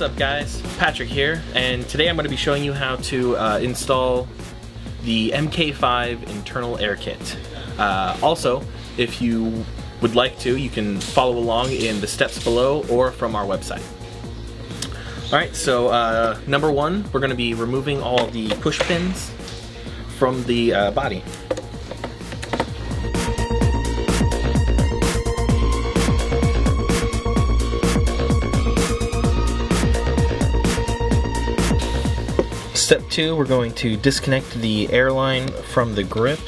What's up guys, Patrick here, and today I'm going to be showing you how to install the MK5 internal air kit. Also, if you would like to, you can follow along in the steps below or from our website. Alright, so number one, we're going to be removing all the push pins from the body. Step 2, we're going to disconnect the airline from the grip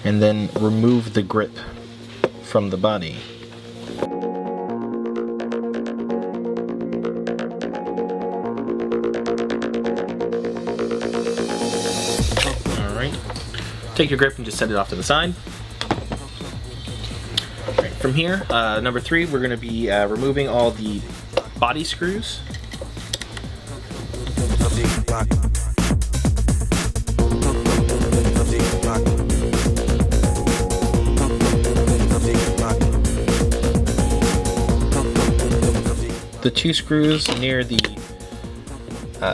and then remove the grip from the body. Alright, take your grip and just set it off to the side. Right, from here, number 3, we're going to be removing all the body screws. The 2 screws near the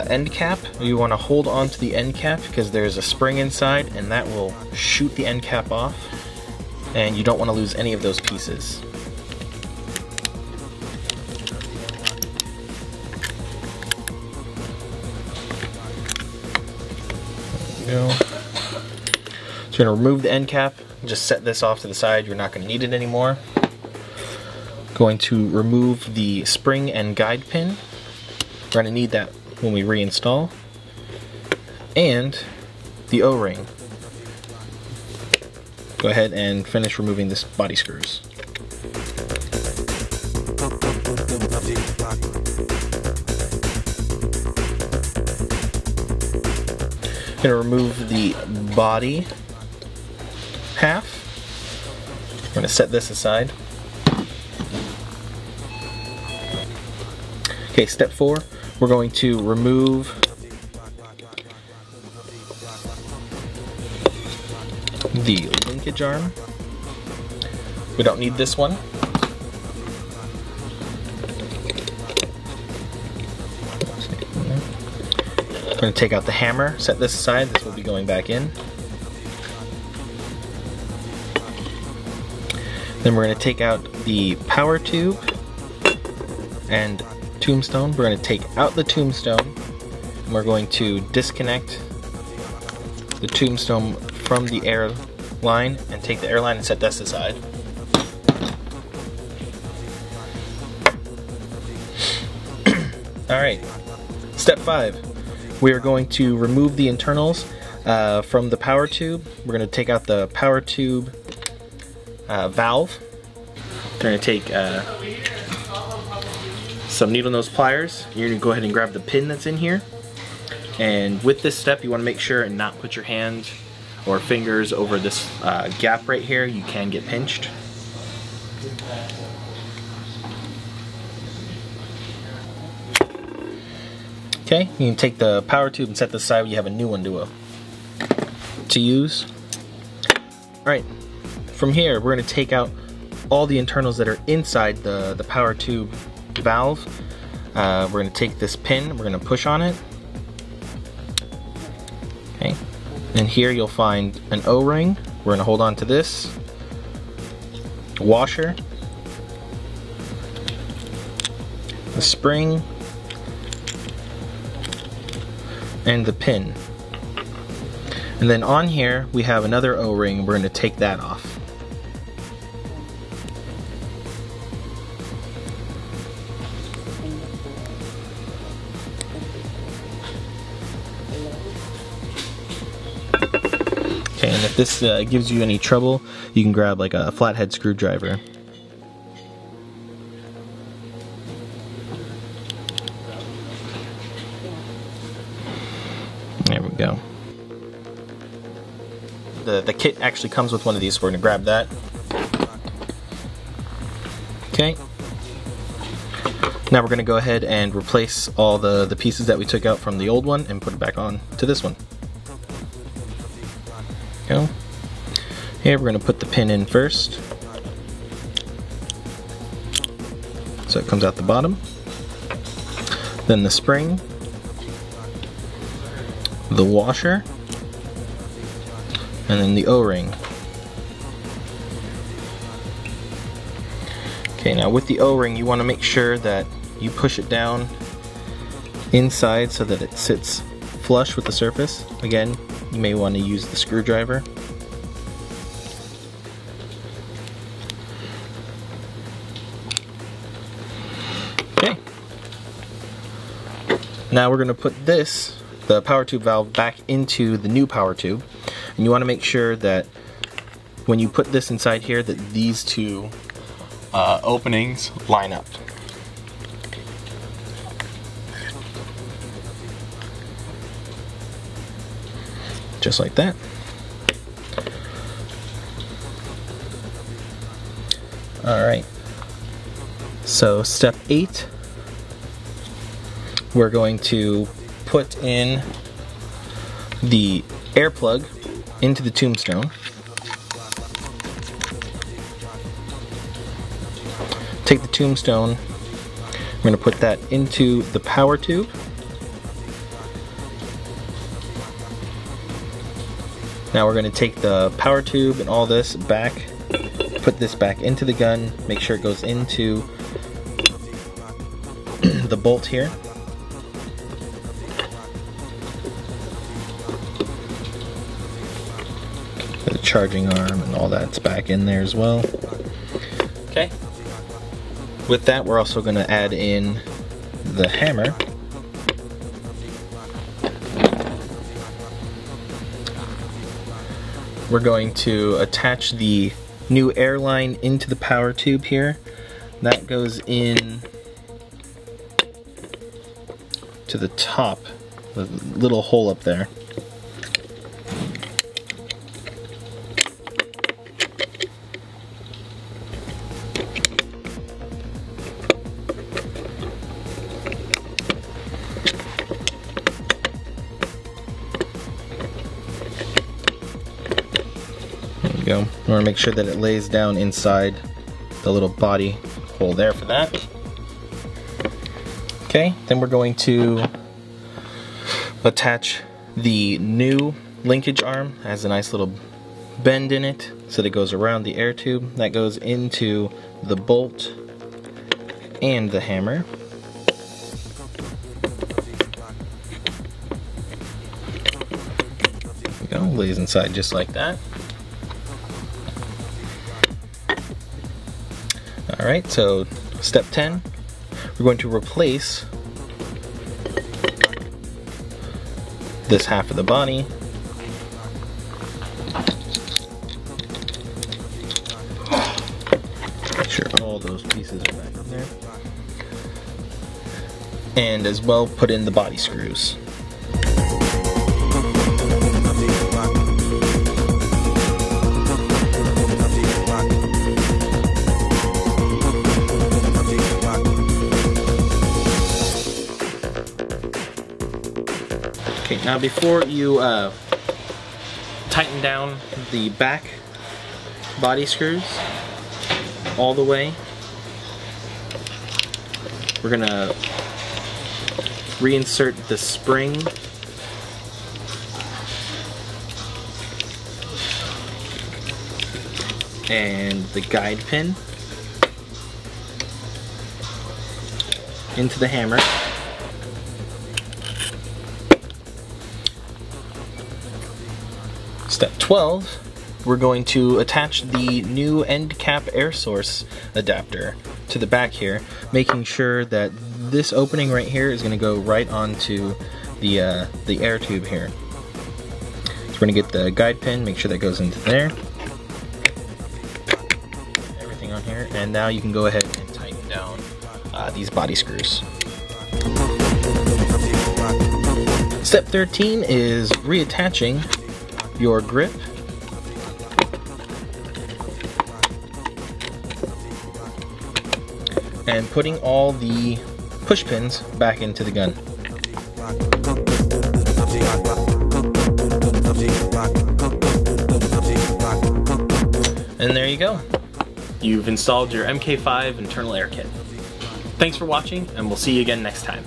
end cap, you want to hold on to the end cap because there's a spring inside and that will shoot the end cap off, and you don't want to lose any of those pieces. Go. So you're going to remove the end cap, just set this off to the side, you're not going to need it anymore. Going to remove the spring and guide pin, we're going to need that when we reinstall, and the O-ring. Go ahead and finish removing this body screws. I'm going to remove the body half. We're going to set this aside. Okay, step 4, we're going to remove the linkage arm. We don't need this one. We're going to take out the hammer, set this aside, this will be going back in. Then we're going to take out the power tube and tombstone. We're going to take out the tombstone and we're going to disconnect the tombstone from the air line and take the air line and set this aside. Alright, step 5. We are going to remove the internals from the power tube. We're going to take out the power tube valve. We're going to take some needle nose pliers. You're going to go ahead and grab the pin that's in here. And with this step, you want to make sure and not put your hand or fingers over this gap right here. You can get pinched. Okay, you can take the power tube and set this aside when you have a new one to use. Alright, from here we're going to take out all the internals that are inside the power tube valve. We're going to take this pin, we're going to push on it. Okay, and here you'll find an O-ring. We're going to hold on to this. Washer. The spring. And the pin. And then on here we have another O-ring. We're going to take that off. Okay, and if this gives you any trouble, you can grab like a flathead screwdriver. There we go. The kit actually comes with one of these, so we're going to grab that. Okay. Now we're going to go ahead and replace all the pieces that we took out from the old one and put it back on to this one. Go. Here we're going to put the pin in first. so it comes out the bottom. Then the spring, the washer, and then the O-ring. Okay, now with the O-ring you want to make sure that you push it down inside so that it sits flush with the surface. Again, you may want to use the screwdriver. Okay. Now we're going to put the power tube valve, back into the new power tube. And you want to make sure that when you put this inside here that these two openings line up. Just like that. Alright, so step 8, we're going to put in the air plug into the tombstone. Take the tombstone, we're going to put that into the power tube. Now we're going to take the power tube and all this back, put this back into the gun, make sure it goes into the bolt here. The charging arm and all that's back in there as well. Okay. With that, we're also going to add in the hammer. We're going to attach the new air line into the power tube here. That goes in to the top, the little hole up there. Go. You want to make sure that it lays down inside the little body hole there for that. Okay, then we're going to attach the new linkage arm. It has a nice little bend in it so that it goes around the air tube. That goes into the bolt and the hammer. There we go, lays inside just like that. Alright, so step 10, we're going to replace this half of the body. Make sure all those pieces are back in there. And as well, put in the body screws. Now before you tighten down the back body screws all the way, we're gonna reinsert the spring and the guide pin into the hammer. Step 12, we're going to attach the new end cap air source adapter to the back here, making sure that this opening right here is going to go right onto the air tube here. So we're going to get the guide pin, make sure that goes into there. Everything on here, and now you can go ahead and tighten down these body screws. Step 13 is reattaching your grip and putting all the push pins back into the gun. And there you go. You've installed your MK5 internal air kit. Thanks for watching, and we'll see you again next time.